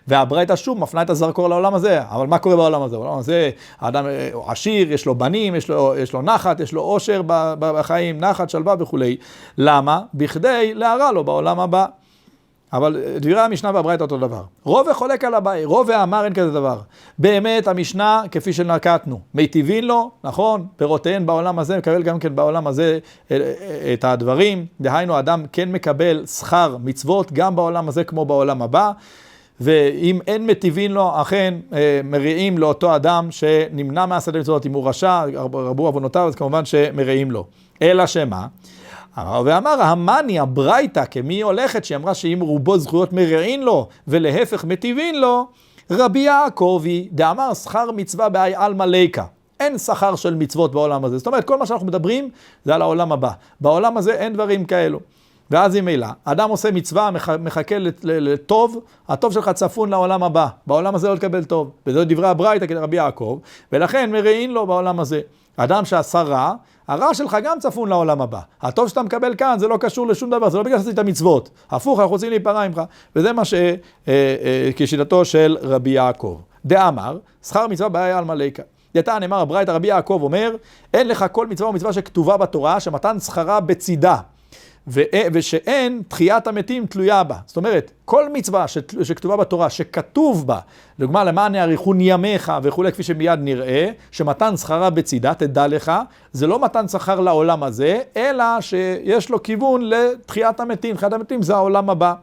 והברייתא שוב מפנה את הזרקור לעולם הזה. אבל מה קורה בעולם הזה? בעולם הזה האדם עשיר, יש לו בנים, יש לו נחת, יש לו עושר בחיים, נחת, שלווה וכו'. למה? בכדי להרע לו בעולם הבא. אבל דברי המשנה והברייתא אותו דבר. רוב וחולק על אביי, רוב ואמר אין כזה דבר. באמת המשנה כפי שנקטנו, מיטיבין לו, נכון, פירותיהן בעולם הזה, מקבל גם כן בעולם הזה את הדברים. דהיינו אדם כן מקבל שכר מצוות גם בעולם הזה כמו בעולם הבא. ואם אין מטיבין לו, אכן מרעים לאותו אדם שנמנע מהשדה מצוות. אם הוא רשע, רבו עוונותיו, אז כמובן שמרעים לו. אלא שמה? ואמר, המאני, הברייתא, כמי הולכת, שאמרה שאם רובו זכויות מרעין לו, ולהפך מטיבין לו, רבי יעקבי, דאמר שכר מצווה באי עלמא ליקא. אין שכר של מצוות בעולם הזה. זאת אומרת, כל מה שאנחנו מדברים זה על העולם הבא. בעולם הזה אין דברים כאלו. ואז ממילא, אדם עושה מצווה, מחכה לטוב, הטוב שלך צפון לעולם הבא. בעולם הזה לא תקבל טוב. וזה דברי הברייתא כרבי יעקב, ולכן מרעין לו בעולם הזה. אדם שעשה רע, הרע שלך גם צפון לעולם הבא. הטוב שאתה מקבל כאן זה לא קשור לשום דבר, זה לא בגלל שעשית המצוות. הפוך, אנחנו רוצים להיפרע ממך. וזה מה כשיטתו של רבי יעקב. דאמר, שכר מצווה באי עלמא ליקא. יתן אמר הברייתא, רבי יעקב אומר, אין לך כל מצווה ומצווה שכתובה בתורה, שמתן שכרה בצידה. ושאין תחיית המתים תלויה בה. זאת אומרת, כל מצווה שכתובה בתורה, שכתוב בה, לדוגמה, למען יאריכון ימיך וכו', כפי שמיד נראה, שמתן שכרה בצידה, תדע לך, זה לא מתן שכר לעולם הזה, אלא שיש לו כיוון לתחיית המתים. תחיית המתים זה העולם הבא.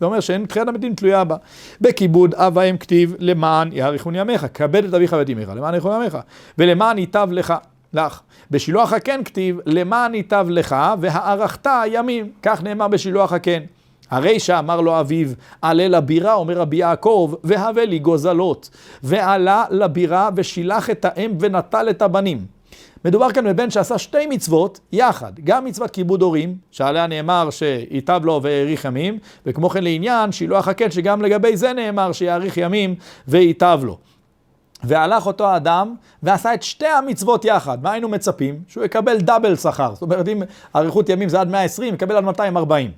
זה אומר שאין תחיית המתים תלויה בה. בכיבוד אב ואם כתיב, למען יאריכון ימיך, כבד את אביך ואת אמך, למען יאריכון ימיך, ולמען ייטב לך. בשילוח הקן כתיב, למען ייטב לך והארכת ימים, כך נאמר בשילוח הקן. הרי שאמר לו אביו, עלה לבירה, אומר רבי יעקב, והווה לי גוזלות, ועלה לבירה ושילח את האם ונטל את הבנים. מדובר כאן בבן שעשה שתי מצוות יחד, גם מצוות כיבוד הורים, שעליה נאמר שייטב לו והאריך ימים, וכמו כן לעניין שילוח הקן, שגם לגבי זה נאמר שיאריך ימים וייטב לו. והלך אותו האדם ועשה את שתי המצוות יחד. מה היינו מצפים? שהוא יקבל דאבל שכר. זאת אומרת, אם אריכות ימים זה עד 120, יקבל עד 240.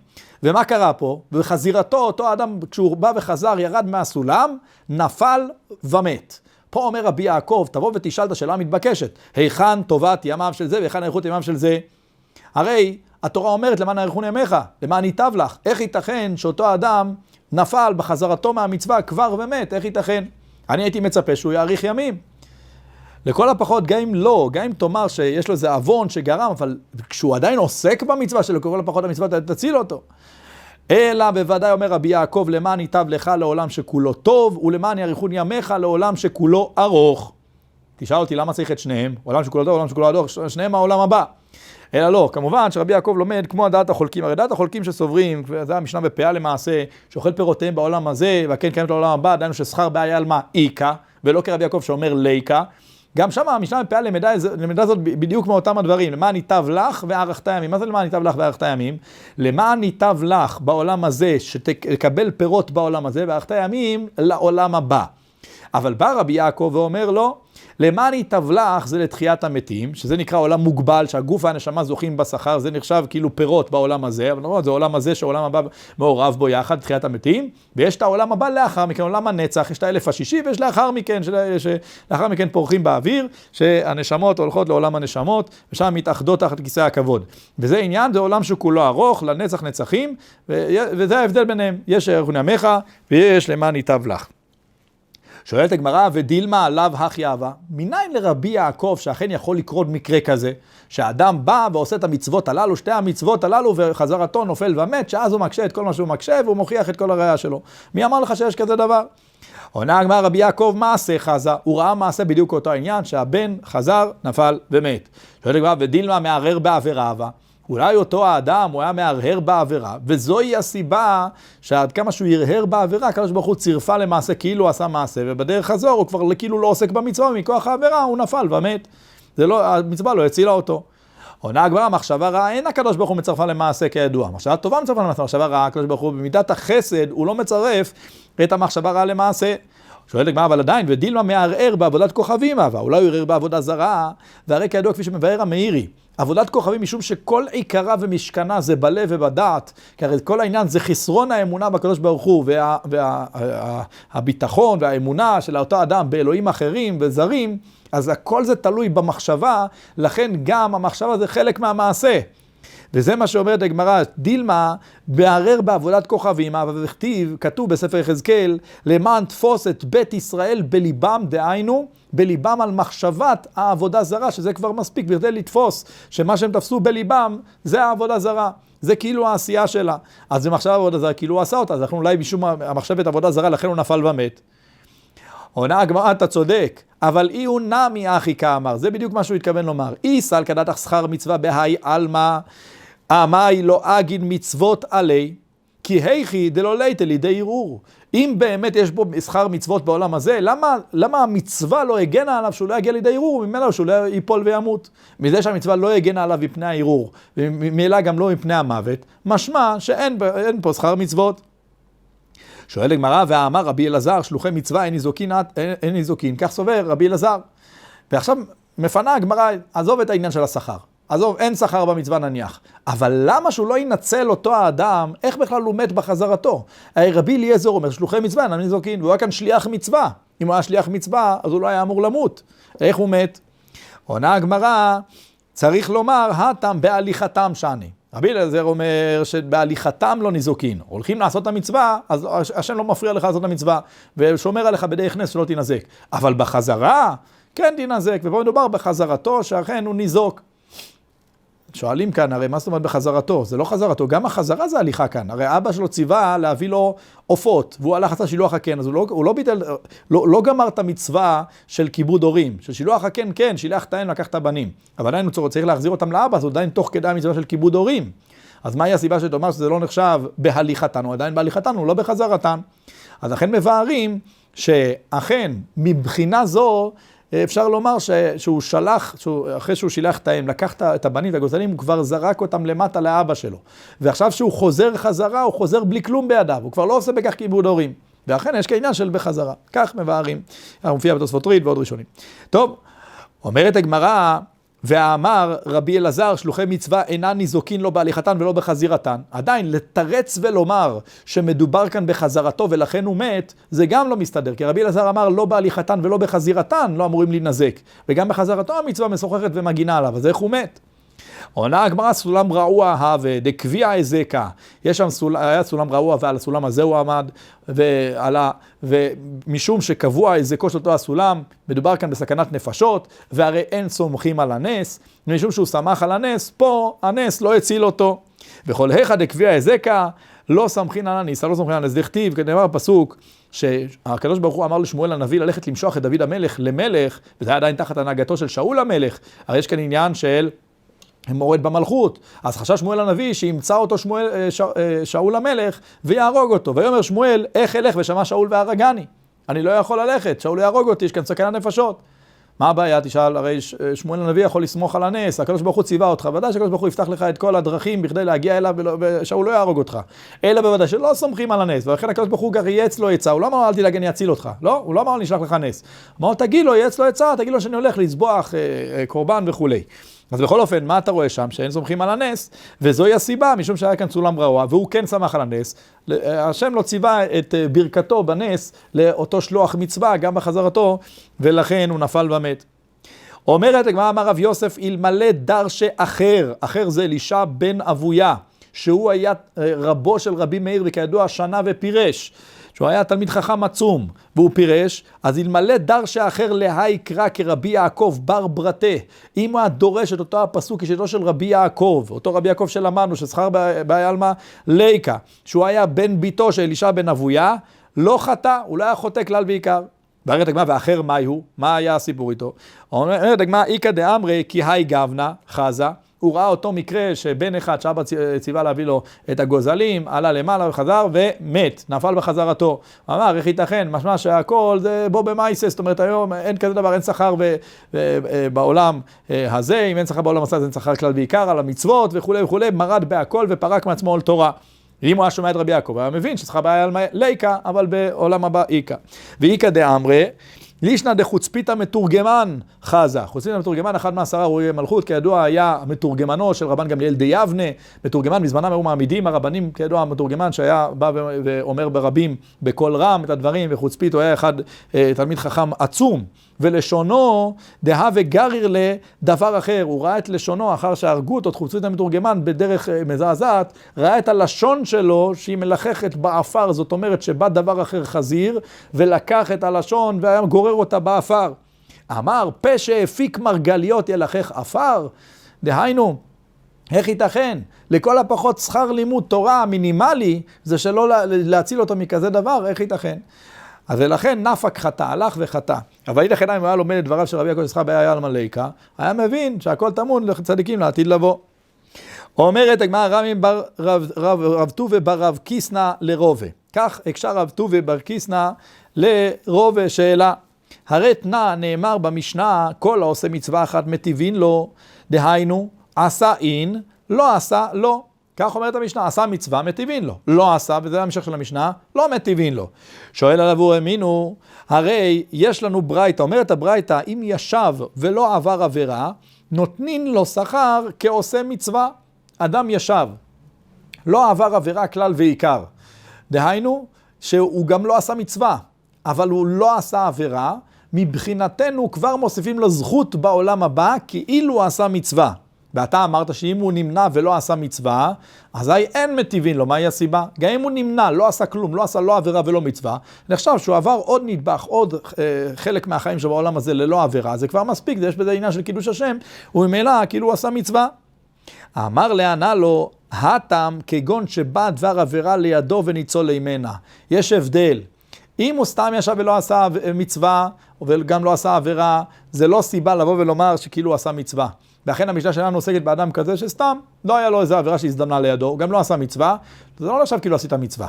ומה קרה פה? בחזירתו, אותו האדם, כשהוא בא וחזר, ירד מהסולם, נפל ומת. פה אומר רבי יעקב, תבוא ותשאל את השאלה המתבקשת, היכן טובת ימיו של זה והיכן אריכות ימיו של זה? הרי התורה אומרת, למען אריכון ימיך, למען ייטב לך. איך ייתכן שאותו האדם נפל בחזרתו מהמצווה כבר ומת? איך ייתכן? אני הייתי מצפה שהוא יאריך ימים. לכל הפחות, גם אם לא, גם אם תאמר שיש לו איזה אבון שגרם, אבל כשהוא עדיין עוסק במצווה שלו, לכל הפחות המצווה תציל אותו. אלא בוודאי אומר רבי יעקב, למען ייטב לך לעולם שכולו טוב, ולמען יאריכון ימיך לעולם שכולו ארוך. תשאל אותי למה צריך את שניהם, עולם שכולו טוב, עולם שכולו ארוך, שניהם העולם הבא. אלא לא, כמובן שרבי יעקב לומד כמו דעת החולקים, הרי דעת החולקים שסוברים, זה המשנה בפאה למעשה, שאוכל פירותיהם בעולם הזה, והכן קיימת לעולם הבא, דיינו ששכר בעיה על מה? איקה, ולא כרבי יעקב שאומר ליקה. גם שם המשנה בפאה למדה זאת בדיוק מאותם הדברים, למען ייטב לך וארכת ימים. מה זה למען ייטב לך וארכת ימים? למען ייטב לך בעולם הזה, שתקבל פירות בעולם הזה, וארכת ימים לעולם הבא. אבל בא רבי יעקב ואומר לו, למען ייטב לך זה לתחיית המתים, שזה נקרא עולם מוגבל, שהגוף והנשמה זוכים בשכר, זה נחשב כאילו פירות בעולם הזה, אבל לא, זה עולם הזה שהעולם הבא מעורב בו יחד, תחיית המתים, ויש את העולם הבא לאחר מכן, עולם הנצח, יש את האלף השישי, ויש לאחר מכן, שלאחר מכן פורחים באוויר, שהנשמות הולכות לעולם הנשמות, ושם מתאחדות תחת כיסא הכבוד. וזה עניין, זה עולם שכולו ארוך, לנצח נצחים, וזה ההבדל ביניהם, יש יאריכון ימיך, ויש למען ייטב לך. שואלת הגמרא, ודילמה עליו החייבה, מניין לרבי יעקב שאכן יכול לקרות מקרה כזה, שהאדם בא ועושה את המצוות הללו, שתי המצוות הללו, וחזרתו נופל ומת, שאז הוא מקשה את כל מה שהוא מקשה, והוא מוכיח את כל הראייה שלו. מי אמר לך שיש כזה דבר? עונה הגמרא, רבי יעקב מעשה חזה, הוא ראה מעשה בדיוק אותו העניין, שהבן חזר, נפל ומת. שואלת הגמרא, ודילמה מערער בעבירה, אולי אותו האדם, הוא היה מהרהר בעבירה, וזוהי הסיבה שעד כמה שהוא ירהר בעבירה, הקדוש ברוך הוא צירפה למעשה כאילו עשה מעשה, ובדרך חזור הוא כבר כאילו לא עוסק במצווה, ומכוח העבירה הוא נפל ומת. המצווה לא הצילה אותו. עונה הגמרא, מחשבה רעה, אין הקדוש ברוך הוא מצרפה למעשה כידוע. מחשבה טובה מצרפה למעשה, מחשבה רעה, הקדוש ברוך הוא במידת החסד, הוא לא מצרף את המחשבה רעה למעשה. שואלת הגמרא, אבל עדיין, ודילמה מערער בעבודת כוכבים, אולי הוא ירער בעבודה זרה, והרי כידוע כפי שמבאר המאירי, עבודת כוכבים משום שכל עיקרה ומשכנה זה בלב ובדעת, כי הרי כל העניין זה חסרון האמונה בקדוש ברוך הוא, והביטחון והאמונה של אותו אדם באלוהים אחרים וזרים, אז הכל זה תלוי במחשבה, לכן גם המחשבה זה חלק מהמעשה. וזה מה שאומרת הגמרא, דילמה בערער בעבודת כוכבים, אבל כתוב בספר יחזקאל, למען תפוס את בית ישראל בליבם, דהיינו, בליבם על מחשבת העבודה זרה, שזה כבר מספיק, בכדי לתפוס שמה שהם תפסו בליבם, זה העבודה זרה. זה כאילו העשייה שלה. אז זה מחשב העבודה זרה, כאילו הוא עשה אותה, אז אנחנו אולי משום המחשבת עבודה זרה, לכן הוא נפל ומת. עונה הגמרא, אתה צודק, אבל אי הוא נמי אחי כאמר, זה בדיוק מה שהוא התכוון לומר. אי סל כדתך שכר מצווה בהי עלמא, אמי לא אגיד מצוות עלי, כי היכי דלא ליתא לידי ערעור. אם באמת יש בו שכר מצוות בעולם הזה, למה המצווה לא הגנה עליו שהוא לא יגיע לידי ערעור, ממילא שהוא לא ייפול וימות? מזה שהמצווה לא הגנה עליו מפני הערעור, וממילא גם לא מפני המוות, משמע שאין פה שכר מצוות. שואל הגמרא, ואמר רבי אלעזר, שלוחי מצווה אין ניזוקין, כך סובר רבי אלעזר. ועכשיו מפנה הגמרא, עזוב את העניין של השכר. עזוב, אין שכר במצווה נניח. אבל למה שהוא לא ינצל אותו האדם, איך בכלל הוא מת בחזרתו? רבי אליעזר אומר, שלוחי מצווה אין ניזוקין, והוא היה כאן שליח מצווה. אם הוא היה שליח מצווה, אז הוא לא היה אמור למות. איך הוא מת? עונה הגמרא, צריך לומר, הטם בהליכתם שני. רבי אלעזר אומר שבהליכתם לא ניזוקין. הולכים לעשות את המצווה, אז השם לא מפריע לך לעשות את המצווה, ושומר עליך בדרך נס שלא תינזק. אבל בחזרה, כן תינזק, ופה מדובר בחזרתו, שאכן הוא ניזוק. שואלים כאן, הרי מה זאת אומרת בחזרתו? זה לא חזרתו, גם החזרה זה הליכה כאן. הרי אבא שלו ציווה להביא לו עופות, והוא הלך עשה שילוח הקן, אז הוא לא גמר את המצווה של כיבוד הורים. של שילוח הקן, כן, שילח את האם, לקח את הבנים. אבל עדיין הוא צריך להחזיר אותם לאבא, אז הוא עדיין תוך כדי המצווה של כיבוד הורים. אז מהי הסיבה שתאמר שזה לא נחשב בהליכתן, הוא עדיין בהליכתן, הוא לא בחזרתן. אז אכן מבארים שאכן מבחינה זו, אפשר לומר שהוא שלח, אחרי שהוא שילח את האם, לקח את הבנים והגוזלים, הוא כבר זרק אותם למטה לאבא שלו. ועכשיו שהוא חוזר חזרה, הוא חוזר בלי כלום בידיו, הוא כבר לא עושה בכך כיבוד הורים. ואכן יש כעניין של בחזרה. כך מבארים. מופיע בתוספות ריד ועוד ראשונים. טוב, אומרת הגמרא, ואמר רבי אלעזר, שלוחי מצווה אינן ניזוקין לא בהליכתן ולא בחזירתן. עדיין, לתרץ ולומר שמדובר כאן בחזרתו ולכן הוא מת, זה גם לא מסתדר. כי רבי אלעזר אמר לא בהליכתן ולא בחזירתן לא אמורים להינזק. וגם בחזרתו המצווה משוחחת ומגינה עליו. אז איך הוא מת? עונה הגמרא סולם רעוע הווה, דקביע אזקה. יש שם היה סולם רעוע ועל הסולם הזה הוא עמד, ומשום שקבוע אזקו של אותו הסולם, מדובר כאן בסכנת נפשות, והרי אין סומכים על הנס, משום שהוא שמח על הנס, פה הנס לא הציל אותו. וכל היכא דקביע אזקה, לא סמכין על הנס, לא סומכין על הנס. דכתיב, כדאמר בפסוק, שהקדוש ברוך הוא אמר לשמואל הנביא ללכת למשוח את דוד המלך למלך, וזה היה עדיין תחת הנהגתו של שאול המלך. הרי יש כאן עניין של מורד במלכות, אז חשש שמואל הנביא שימצא אותו שאול המלך ויהרוג אותו, ויאמר שמואל, איך אלך ושמע שאול והרגני? אני לא יכול ללכת, שאול יהרוג אותי, יש כאן סכנת נפשות. מה הבעיה? תשאל, הרי שמואל הנביא יכול לסמוך על הנס, הקדוש ברוך הוא ציווה אותך, ודאי שהקדוש ברוך הוא יפתח לך את כל הדרכים בכדי להגיע אליו ושאול לא יהרוג אותך. אלא בוודאי שלא סומכים על הנס, ולכן הקדוש ברוך הוא ייעץ לו עצה, הוא לא אמר אל תדאג אני אציל אותך, לא, הוא לא אמר נשלח לך נס. אמר תגיד לו, ייעץ לו עצה, תגיד לו שאני הולך לזבוח קורבן וכולי. אז בכל אופן, מה אתה רואה שם? שאין סומכים על הנס, וזוהי הסיבה, משום שהיה כאן סולם רעוע, והוא כן שמח על הנס. השם לא ציווה את ברכתו בנס לאותו שלוח מצווה, גם בחזרתו, ולכן הוא נפל ומת. אומרת הגמרא, אמר רב יוסף, אלמלא דרשה אחר, אחר זה אלישע בן אבויה, שהוא היה רבו של רבי מאיר, וכידוע שנה ופירש. שהוא היה תלמיד חכם עצום, והוא פירש, אז אלמלא דרשה אחר להי קרא כרבי יעקב בר ברתה, אם הוא דורש את אותו הפסוק כשתו של רבי יעקב, אותו רבי יעקב שלמדנו, ששכר בעלמא ליקה, שהוא היה בן ביתו של אלישע בן אבויה, לא חטא, הוא לא היה חוטא כלל ועיקר. אומרת הגמרא, ואחר מה הוא? מה היה הסיפור איתו? אומרת הגמרא, איכא דאמרי כי היי גבנה חזה, הוא ראה אותו מקרה שבן אחד שאבא ציווה להביא לו את הגוזלים, עלה למעלה וחזר ומת, נפל בחזרתו. אמר, איך ייתכן? משמע שהכל זה בו במייסס, זאת אומרת היום אין כזה דבר, אין שכר בעולם הזה, אם אין שכר בעולם הזה, אין שכר כלל בעיקר על המצוות וכו' וכו', מרד בהכל ופרק מעצמו עול תורה. אם הוא היה שומע את רבי יעקב, היה מבין ששכר בעיה על ליקה, אבל בעולם הבא איקה. ואיקה דאמרי, לישנא דחוצפיתא מתורגמן חזה. חוצפיתא מתורגמן, אחד מעשרה ראויי מלכות, כידוע היה מתורגמנו של רבן גמליאל דיבנה, מתורגמן בזמנם היו מעמידים הרבנים, כידוע המתורגמן שהיה בא ואומר ברבים בקול רם את הדברים, וחוצפית הוא היה אחד תלמיד חכם עצום, ולשונו דהווה גריר לדבר אחר, הוא ראה את לשונו אחר שהרגו אותו, את חוצפית המתורגמן בדרך מזעזעת, ראה את הלשון שלו שהיא מלחכת באפר, זאת אומרת שבא דבר אחר חזיר, ולקח את הלשון והיה גורר אותה באפר. אמר, פה שהפיק מרגליות ילחך אפר, דהיינו, איך ייתכן? לכל הפחות שכר לימוד תורה המינימלי, זה שלא להציל אותו מכזה דבר, איך ייתכן? אז ולכן נפק חטא, הלך וחטא. אבל איתך עיניים, הוא היה לומד את דבריו של רבי יעקב שכר בעיה על מליקה, היה מבין שהכל טמון לצדיקים לעתיד לבוא. אומרת הגמרא, רמי בר רב טובה בר רב קיסנא לרובה. כך הקשר רב טובה בר קיסנא לרובה שאלה. הרי תנא נאמר במשנה, כל העושה מצווה אחת מטיבין לו, דהיינו, עשה אין, לא עשה לא. כך אומרת המשנה, עשה מצווה מטיבין לו, לא עשה, וזה המשך של המשנה, לא מטיבין לו. שואל עליו הוא האמינו, הרי יש לנו ברייתא, אומרת הברייתא, אם ישב ולא עבר עבירה, נותנים לו שכר כעושה מצווה. אדם ישב, לא עבר עבירה כלל ועיקר. דהיינו, שהוא גם לא עשה מצווה, אבל הוא לא עשה עבירה, מבחינתנו כבר מוסיפים לו זכות בעולם הבא, כאילו הוא עשה מצווה. ואתה אמרת שאם הוא נמנע ולא עשה מצווה, אזי אין מטיבין לו, מהי הסיבה? גם אם הוא נמנע, לא עשה כלום, לא עשה לא עבירה ולא מצווה, נחשב שהוא עבר עוד נדבך, עוד חלק מהחיים שבעולם הזה ללא עבירה, זה כבר מספיק, יש בזה עניין של קידוש השם, וממילא כאילו הוא עשה מצווה. אמר לענה לו, הטעם כגון שבא דבר עבירה לידו וניצול לימנה. יש הבדל. אם הוא סתם ישב ולא עשה מצווה, וגם לא עשה עבירה, זה לא סיבה לבוא ולומר שכאילו הוא עשה מצווה. ואכן המשנה שלנו עוסקת באדם כזה שסתם לא היה לו איזו עבירה שהזדמנה לידו, הוא גם לא עשה מצווה, זה לא נחשב כאילו עשית מצווה.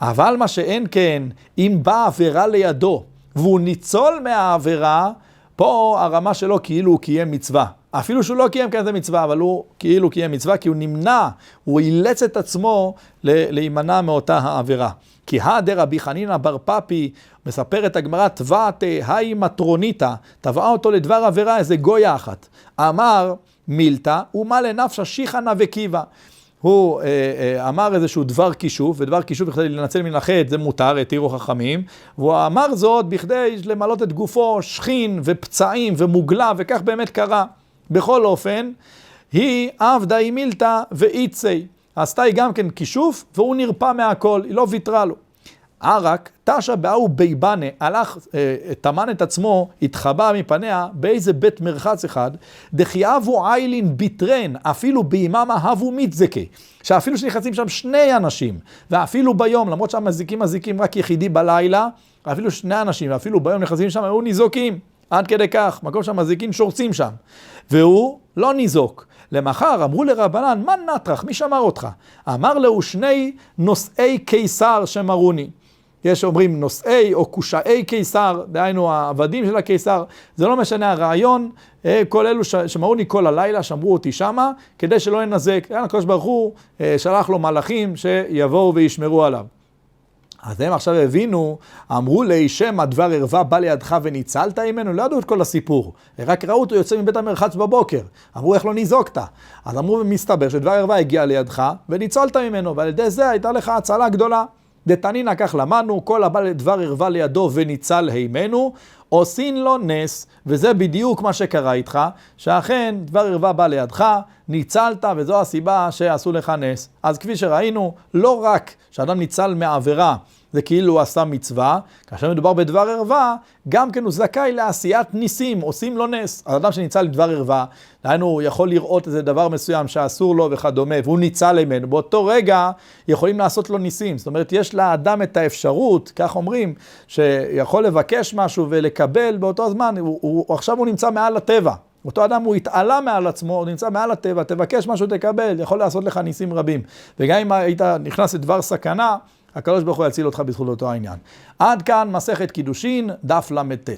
אבל מה שאין כן, אם באה עבירה לידו, והוא ניצול מהעבירה, פה הרמה שלו כאילו הוא קיים מצווה. אפילו שהוא לא קיים כזה מצווה, אבל הוא כאילו קיים מצווה, כי הוא נמנע, הוא אילץ את עצמו להימנע מאותה העבירה. כי רבי חנינא בר פפי, מספרת הגמרא, תבעת היי מטרוניתא, תבעה אותו לדבר עבירה, איזה גויה אחת. אמר מילתא, ומה לנפשה שיחנא וקיבה. הוא אמר איזשהו דבר כישוף, ודבר כישוף בכדי לנצל מן החטא, זה מותר, התירו חכמים, והוא אמר זאת בכדי למלות את גופו שכין ופצעים ומוגלה, וכך באמת קרה. בכל אופן, היא עבדה היא מילתא ואיצי. עשתה היא גם כן כישוף, והוא נרפא מהכל, היא לא ויתרה לו. רק תשע באו ביבנה, הלך, תמן את עצמו, התחבא מפניה באיזה בית מרחץ אחד, דחייבו איילין ביטרן, אפילו ביממה הבו מתזקי, שאפילו שנכנסים שם שני אנשים, ואפילו ביום, למרות שהמזיקים מזיקים רק יחידי בלילה, אפילו שני אנשים, ואפילו ביום נכנסים שם, היו ניזוקים, עד כדי כך, מקום שהמזיקים שורצים שם, והוא לא ניזוק. למחר אמרו לרבנן, מה נטרח, מי שמר אותך? אמר לו שני נושאי קיסר שמרוני. יש אומרים נושאי או קושאי קיסר, דהיינו העבדים של הקיסר, זה לא משנה הרעיון, כל אלו שמרוני כל הלילה, שמרו אותי שמה, כדי שלא ינזק. הקדוש ברוך הוא שלח לו מלאכים שיבואו וישמרו עליו. אז הם עכשיו הבינו, אמרו לי שמא דבר ערווה בא לידך וניצלת ממנו, לא ידעו את כל הסיפור, רק ראו אותו יוצא מבית המרחץ בבוקר, אמרו איך לא ניזוקת, אז אמרו מסתבר שדבר ערווה הגיע לידך וניצלת ממנו, ועל ידי זה הייתה לך הצלה גדולה. דתנינא כך למדנו, כל הבא לדבר ערווה לידו וניצל הימנו, עושין לו נס, וזה בדיוק מה שקרה איתך, שאכן דבר ערווה בא לידך, ניצלת, וזו הסיבה שעשו לך נס. אז כפי שראינו, לא רק שאדם ניצל מעבירה, זה כאילו הוא עשה מצווה, כאשר מדובר בדבר ערווה, גם כן הוא זכאי לעשיית ניסים, עושים לו נס. האדם שניצל לדבר ערווה, דהיינו הוא יכול לראות איזה דבר מסוים שאסור לו וכדומה, והוא ניצל ממנו, באותו רגע יכולים לעשות לו ניסים. זאת אומרת, יש לאדם את האפשרות, כך אומרים, שיכול לבקש משהו ולקבל באותו זמן, עכשיו הוא נמצא מעל הטבע. אותו אדם הוא התעלה מעל עצמו, הוא נמצא מעל הטבע, תבקש משהו תקבל, יכול לעשות לך ניסים רבים. וגם אם היית נכנס לדבר סכנה, הקדוש ברוך הוא יציל אותך בזכות אותו העניין. עד כאן מסכת קידושין, דף ל"ט.